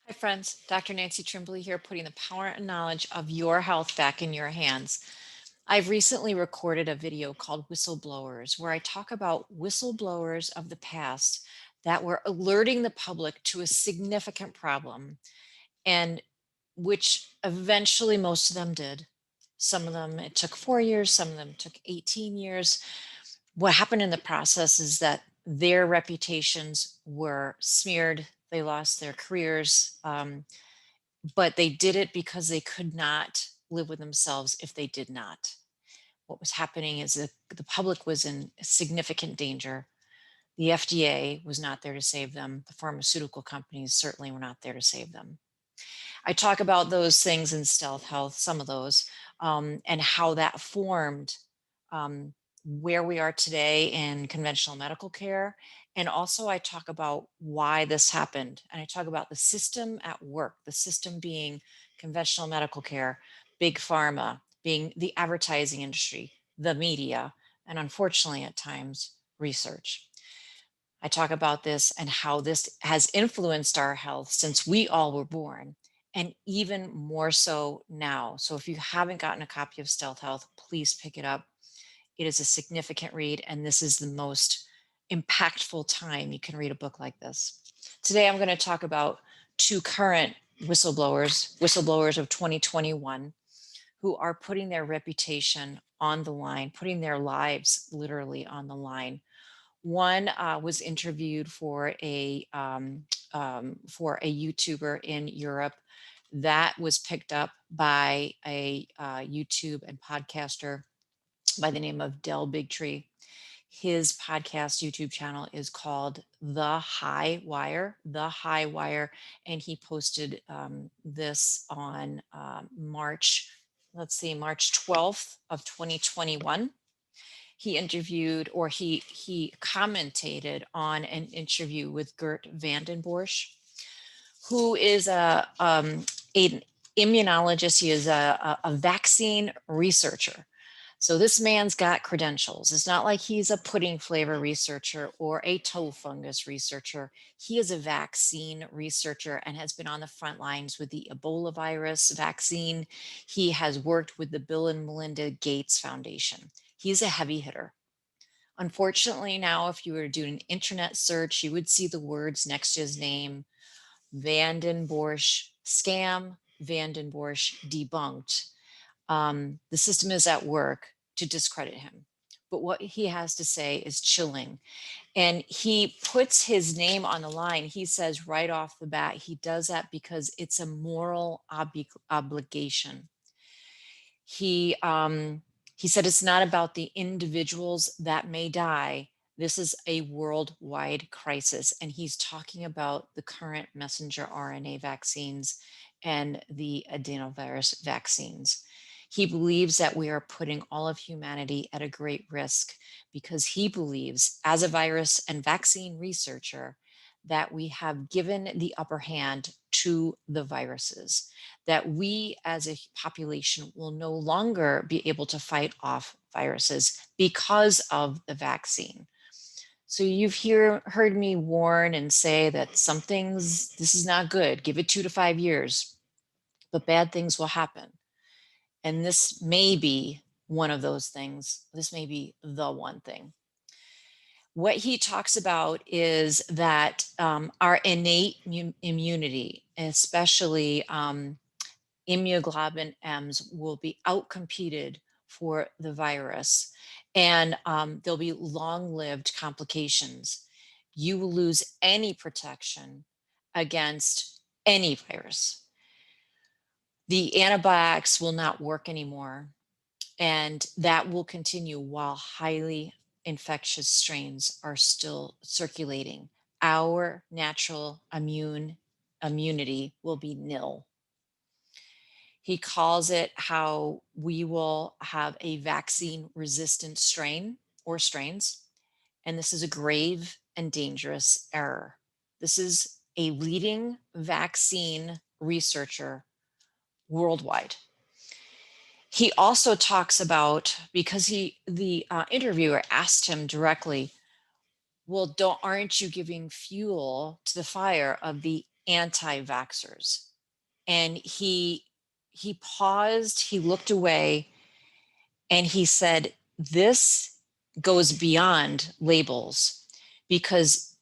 Hi friends, Dr. Nancy Trimbley here, putting the power and knowledge of your health back in your hands. I've recently recorded a video called Whistleblowers, where I talk about whistleblowers of the past that were alerting the public to a significant problem, and which eventually most of them did. Some of them it took 4 years, some of them took 18 years. What happened in the process is that their reputations were smeared, they lost their careers. But they did it because they could not live with themselves if they did not. What was happening is that the public was in significant danger. The FDA was not there to save them. The pharmaceutical companies certainly were not there to save them. I talk about those things in Stealth Health, some of those, and how that formed um, where we are today in conventional medical care. And also, I talk about why this happened. And I talk about the system at work, the system being conventional medical care, big pharma, being the advertising industry, the media, and unfortunately, at times, research. I talk about this and how this has influenced our health since we all were born, and even more so now. So if you haven't gotten a copy of Stealth Health, please pick it up. It is a significant read, and this is the most impactful time you can read a book like this. Today, I'm going to talk about two current whistleblowers of 2021, who are putting their reputation on the line, putting their lives literally on the line. One was interviewed for a YouTuber in Europe. That was picked up by a YouTube and podcaster by the name of Del Bigtree. His podcast YouTube channel is called The High Wire, and he posted this on March 12th of 2021. He interviewed, or he commentated on an interview with Gert Vandenborsch, who is an immunologist. He is a vaccine researcher. So this man's got credentials. It's not like he's a pudding flavor researcher or a toe fungus researcher. He is a vaccine researcher and has been on the front lines with the Ebola virus vaccine. He has worked with the Bill and Melinda Gates Foundation. He's a heavy hitter. Unfortunately, now, if you were to do an internet search, you would see the words next to his name: Vandenborsch scam, Vandenborsch debunked. The system is at work to discredit him. But what he has to say is chilling. And he puts his name on the line. He says right off the bat, he does that because it's a moral obligation. He said it's not about the individuals that may die. This is a worldwide crisis. And he's talking about the current messenger RNA vaccines and the adenovirus vaccines. He believes that we are putting all of humanity at a great risk because he believes, as a virus and vaccine researcher, that we have given the upper hand to the viruses, that we as a population will no longer be able to fight off viruses because of the vaccine. So you've heard me warn and say that this is not good. Give it 2 to 5 years, but bad things will happen. And this may be one of those things. This may be the one thing. What he talks about is that our innate immunity, especially immunoglobulin M's, will be outcompeted for the virus, and there'll be long-lived complications. You will lose any protection against any virus. The antibiotics will not work anymore, and that will continue while highly infectious strains are still circulating. Our natural immunity will be nil. He calls it how we will have a vaccine resistant strain or strains. And this is a grave and dangerous error. This is a leading vaccine researcher worldwide. He also talks about, because the interviewer asked him directly, well, aren't you giving fuel to the fire of the anti-vaxxers. And he paused, he looked away, and he said, this goes beyond labels because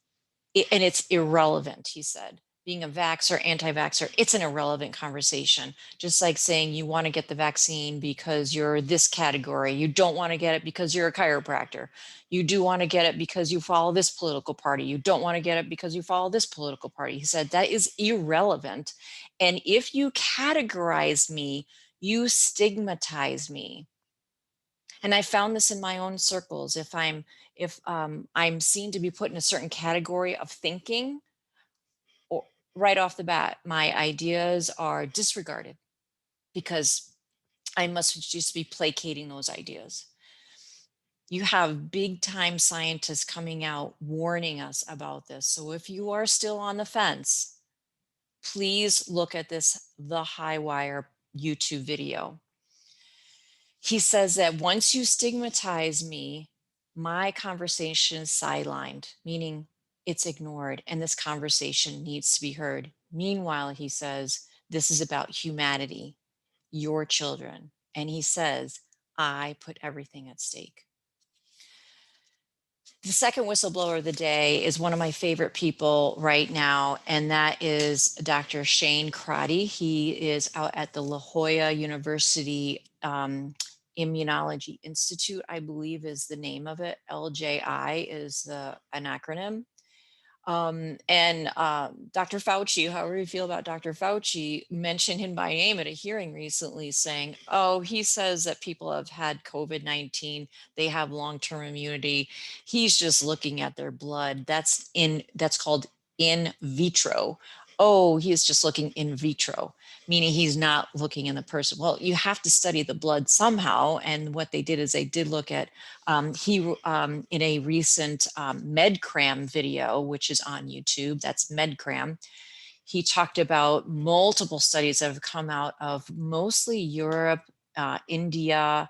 and it's irrelevant, he said. Being a vaxxer, anti-vaxxer, it's an irrelevant conversation. Just like saying you want to get the vaccine because you're this category. You don't want to get it because you're a chiropractor. You do want to get it because you follow this political party. You don't want to get it because you follow this political party. He said that is irrelevant. And if you categorize me, you stigmatize me. And I found this in my own circles. If I'm seen to be put in a certain category of thinking, or right off the bat, my ideas are disregarded because I must just be placating those ideas. You have big time scientists coming out warning us about this. So if you are still on the fence, please look at this The High Wire YouTube video. He says that once you stigmatize me, my conversation is sidelined, meaning it's ignored, and this conversation needs to be heard. Meanwhile, he says, this is about humanity, your children. And he says, I put everything at stake. The second whistleblower of the day is one of my favorite people right now, and that is Dr. Shane Crotty. He is out at the La Jolla University Immunology Institute, I believe is the name of it. LJI is an acronym. And Dr. Fauci, however you feel about Dr. Fauci, mentioned him by name at a hearing recently saying, oh, he says that people have had COVID-19, they have long-term immunity. He's just looking at their blood. That's called in vitro. Oh, he's just looking in vitro, meaning he's not looking in the person. Well, you have to study the blood somehow. And what they did is they did look at in a recent MedCram video, which is on YouTube, that's MedCram, he talked about multiple studies that have come out of mostly Europe, India,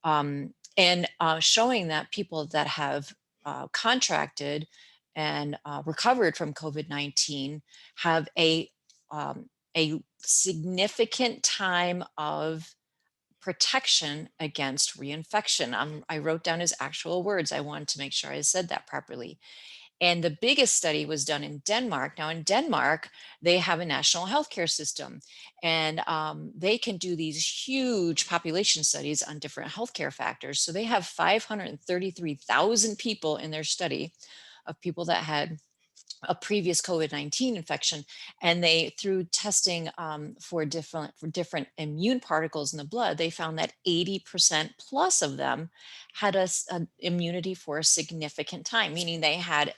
and showing that people that have contracted and recovered from COVID-19 have a significant time of protection against reinfection. I wrote down his actual words. I wanted to make sure I said that properly. And the biggest study was done in Denmark. Now, in Denmark, they have a national healthcare system, and they can do these huge population studies on different healthcare factors. So they have 533,000 people in their study of people that had a previous COVID-19 infection, and they, through testing for different immune particles in the blood, they found that 80% plus of them had a immunity for a significant time, meaning they had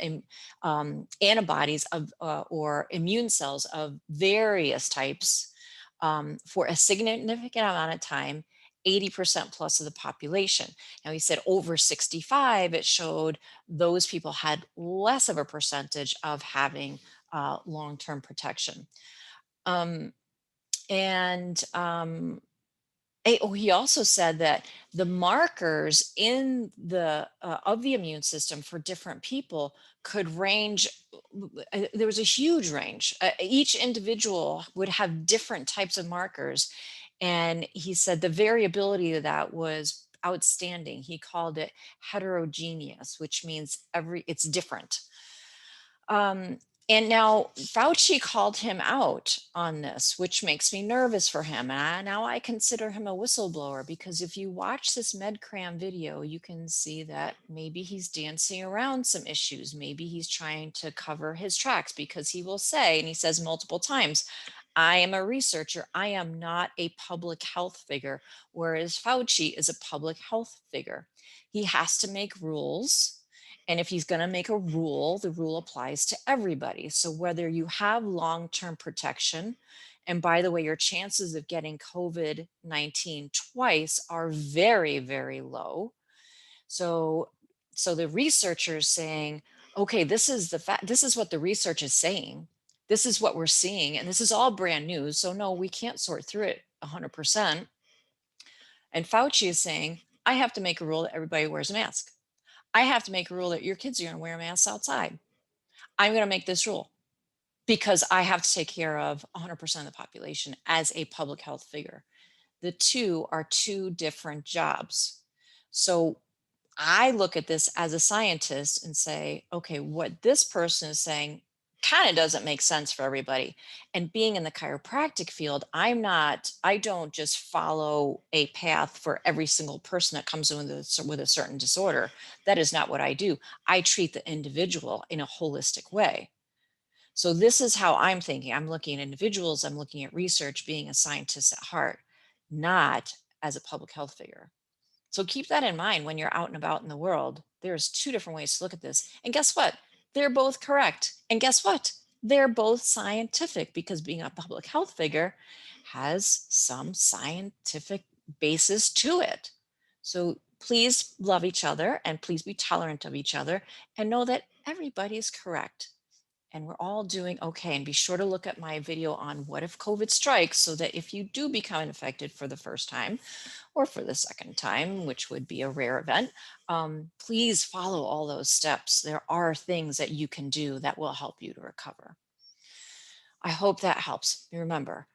antibodies of or immune cells of various types for a significant amount of time. 80% plus of the population. Now, he said over 65, it showed those people had less of a percentage of having long-term protection. Um, and he also said that the markers in the of the immune system for different people could range. There was a huge range. Each individual would have different types of markers, and he said the variability of that was outstanding. He called it heterogeneous, which means it's different. Um, and now Fauci called him out on this, which makes me nervous for him. And now I consider him a whistleblower, because if you watch this MedCram video, you can see that maybe he's dancing around some issues. Maybe he's trying to cover his tracks, because he will say, and he says multiple times, I am a researcher. I am not a public health figure, whereas Fauci is a public health figure. He has to make rules, and if he's going to make a rule, the rule applies to everybody. So whether you have long-term protection, and by the way, your chances of getting COVID-19 twice are very, very low. So the researchers saying, okay, this is the fact, this is what the research is saying. This is what we're seeing, and this is all brand new. So no, we can't sort through it 100%. And Fauci is saying, I have to make a rule that everybody wears a mask. I have to make a rule that your kids are going to wear masks outside. I'm going to make this rule. because I have to take care of 100% of the population as a public health figure. The two are two different jobs. So I look at this as a scientist and say, okay, what this person is saying kind of doesn't make sense for everybody. And being in the chiropractic field, I don't just follow a path for every single person that comes in with a certain disorder. That is not what I do. I treat the individual in a holistic way. So this is how I'm thinking. I'm looking at individuals, I'm looking at research, being a scientist at heart, not as a public health figure. So keep that in mind when you're out and about in the world. There's two different ways to look at this. And guess what? They're both correct. And guess what? They're both scientific because being a public health figure has some scientific basis to it. So please love each other and please be tolerant of each other and know that everybody's correct and we're all doing okay. And be sure to look at my video on what if COVID strikes so that if you do become infected for the first time or for the second time, which would be a rare event, please follow all those steps. There are things that you can do that will help you to recover. I hope that helps. Remember,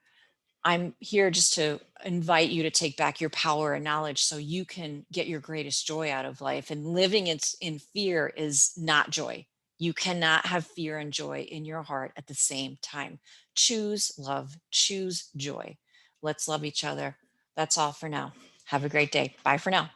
I'm here just to invite you to take back your power and knowledge so you can get your greatest joy out of life. And living in fear is not joy. You cannot have fear and joy in your heart at the same time. Choose love, choose joy. Let's love each other. That's all for now. Have a great day. Bye for now.